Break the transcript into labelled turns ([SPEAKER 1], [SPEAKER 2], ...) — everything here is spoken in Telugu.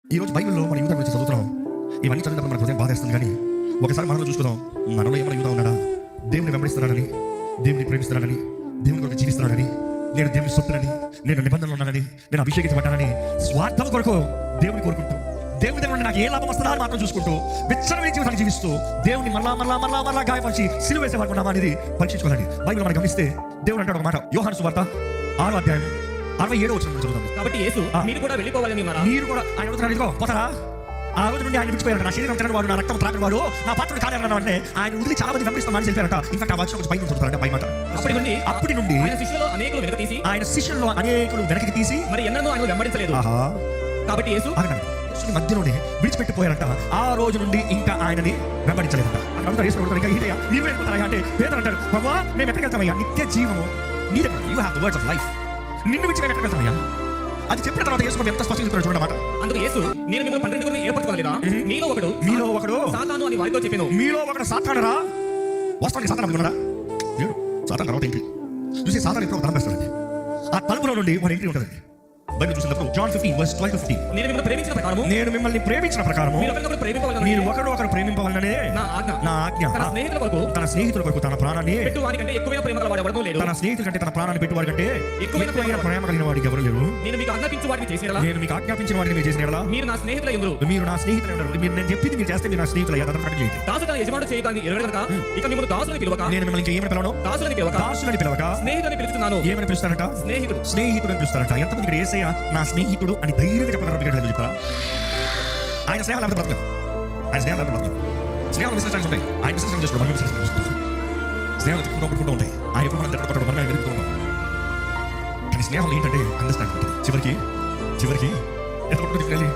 [SPEAKER 1] ఈరోజు బైబిల్లో మన యూదా గురించి చదువుతున్నాం. ఇవన్నీ చదివినప్పుడు మనకు హృదయం బాధేస్తుంది. కానీ ఒకసారి మనలో చూసుకుందాం, మనలో ఏమైనా యూదా ఉన్నాడా? దేవుని వెంబడిస్తున్నాడని, దేవుని ప్రేమిస్తున్నాడని, దేవుని కొరకు జీవిస్తున్నాడని, నేను దేవుని సొత్తునని, నేను నిబంధనలు ఉన్నానని, నేను అభిషేకించబడ్డానని స్వార్థం కొరకు దేవుని కోరుకుంటూ, దేవుని దగ్గర నాకు ఏ లాభం వస్తుందా అని మాత్రం చూసుకుంటూ విచ్చలమైన జీవితాన్ని జీవిస్తూ దేవుని మళ్ళా గాయపరిచి సిలువ వేసేవాడు ఉన్నామా అనేది పరీక్షించుకోవాలండి. బైబిల్ మనం గమనిస్తే దేవుడు అంటాడు ఒక మాట, యోహాను సువార్త 6వ అధ్యాయం 67వ వచనం చదువుతాం.
[SPEAKER 2] కాబట్టి యేసు మీరు కూడా వెళ్ళిపోవాలని ఉన్నారా?
[SPEAKER 1] మీరు కూడా ఆయన అడుగుతున్నాడు, పోతారా? ఆ రోజు నుండి ఆయన విడిచిపోయారు. నా శరీరం తినడు వాడు, నా రక్తం త్రాగడు వాడు, నా పాత్రను కాలేరన్న అంటే ఆయన వదిలి చాలా మంది వెంబడిస్తాం అని చెప్పారట. ఇన్ఫాక్ట్ ఆ వర్షం వచ్చి బైబిల్ చదువుతారంట. బైమాట అప్పటి నుండి
[SPEAKER 2] ఆయన శిష్యులు అనేకులు వెనక్కి తీసి
[SPEAKER 1] మరి
[SPEAKER 2] ఎన్నడూ ఆయన వెంబడించలేదు. కాబట్టి యేసు
[SPEAKER 1] మధ్యలోనే విడిచిపెట్టిపోయారంట. ఆ రోజు నుండి ఇంకా ఆయనని వెంబడించలేదంట. అక్కడ అంటే పేదలు అంటారు, భగవా మేము ఎక్కడికి వెళ్తామయ్యా? నిత్య జీవము నీ దగ్గర, you have the words of life. నిన్ను విడిచి మేము ఎక్కడికి వెళ్తామయ్యా? అది చెప్పిన తర్వాత యేసు ఎంత స్పష్టంగా చెప్పాడు చూడమాట.
[SPEAKER 2] అందుకు యేసు, నేను మిమ్మల్ని 12 ఏర్పరచుకోలేదా? మీలో ఒకడు సాతాను అని వారితో చెప్పాను.
[SPEAKER 1] మీలో ఒకడు సాతానురా. వాస్తవానికి సాతాను అనుకున్నాడా? లేడు. సాతాను తర్వాత ఎంట్రీ చూసి సాతాను ఎప్పుడు తలం వేస్తాడండి. ఆ తలుపులో నుండి వాడు ఎంట్రీ ఉంటుంది. బైబిల్ చూసినప్పుడు జాన్ 15:12-15
[SPEAKER 2] నేను మిమ్మల్ని
[SPEAKER 1] ప్రేమించిన ప్రకారము మీరు ఒకరు ప్రేమింపవాలనే నా ఆజ్ఞ. తన స్నేహితుల కొరకు తన ప్రాణాన్ని
[SPEAKER 2] పెట్టువారి కంటే ఎక్కువైన ప్రేమ గలవాడు ఎవడూ లేడు.
[SPEAKER 1] తన స్నేహితుల కంటే తన ప్రాణాన్ని పెట్టువారి కంటే ఎక్కువైన ప్రేమ కలిగిన వాడికి ఎవరు లేరు.
[SPEAKER 2] నేను మీకు ఆజ్ఞాపించిన వాడిని చేసిన యెడల మీరు నా స్నేహితులై ఉందురు.
[SPEAKER 1] మీరు నేను చెప్పింది మీరు చేస్తే మీరు నా స్నేహితులు అయ్యారు.
[SPEAKER 2] దాసు తన యజమానుడు చేయడానికి ఎరుగడు కనుక ఇక మిమ్మల్ని దాసులని పిలవక,
[SPEAKER 1] నేను మిమ్మల్ని ఇంకా ఏమని పిలవను?
[SPEAKER 2] దాసులని పిలవక స్నేహితుని పిలుస్తున్నాను.
[SPEAKER 1] ఏమని పిలుస్తారంట? స్నేహితుడు అని పిలుస్తారంట. ఎంతమంది ఇక్కడ యేసయ్య నా స్నేహితుడు అని ధైర్యంగా చెప్పగలరు? చెప్పరా? ఆయన స్నేహాలు లేకపోతే బ్రతకదు. ఆయన స్నేహాలు లేకపోతే బ్రతకదు. స్నేహాలు విశ్లేషణ ఉంటాయి. ఆయన విశ్లేషణ చేసుకోవడం, మనం విశ్లేషణ చేసుకోవడం. స్నేహాలు తిప్పుకుంటూ ఉంటాయి. ఆయన ఎప్పుడు మనం తిప్పడం మనం వెతుకుతూ ఉంటాం. కానీ స్నేహాలు ఏంటంటే అండర్స్టాండ్. చివరికి ఎంత కొట్టుకు తీసుకెళ్ళి